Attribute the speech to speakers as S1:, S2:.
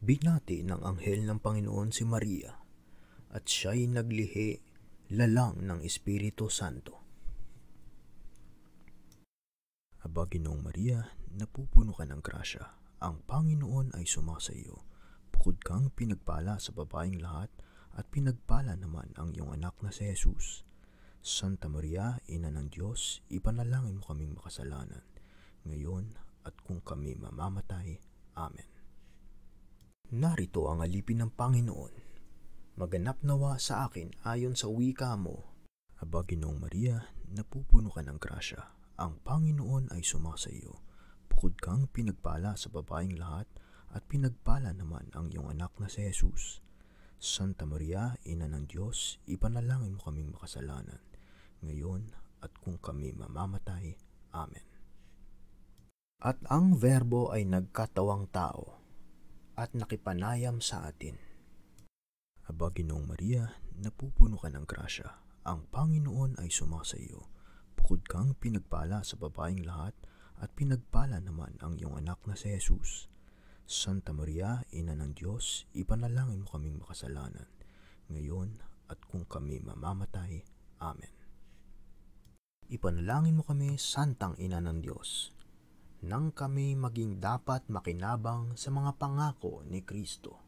S1: Binati ng anghel ng Panginoon si Maria at siya'y naglihi lalang ng Espiritu Santo. Aba, Ginoong Maria, napupuno ka ng grasya. Ang Panginoon ay sumasa iyo. Bukod kang pinagpala sa babaeng lahat at pinagpala naman ang iyong anak na si Jesus. Santa Maria, Ina ng Diyos, ipanalangin mo kaming makasalanan, ngayon at kung kami mamamatay. Amen. Narito ang alipin ng Panginoon. Maganap nawa sa akin ayon sa wika mo. Aba, Ginoong Maria, napupuno ka ng grasya. Ang Panginoon ay sumasa iyo. Bukod kang pinagpala sa babaeng lahat at pinagpala naman ang iyong anak na si Jesus. Santa Maria, Ina ng Diyos, ipanalangin mo kaming makasalanan, ngayon at kung kami mamamatay. Amen. At ang Verbo ay nagkatawang tao at nakipanayam sa atin. Aba, Ginoong Maria, napupuno ka ng grasya. Ang Panginoon ay sumasa iyo. Bukod kang pinagpala sa babaeng lahat at pinagpala naman ang iyong anak na si Jesus. Santa Maria, Ina ng Diyos, ipanalangin mo kaming makasalanan, ngayon at kung kami mamamatay. Amen. Ipanalangin mo kami, Santang Ina ng Diyos, nang kami maging dapat makinabang sa mga pangako ni Kristo.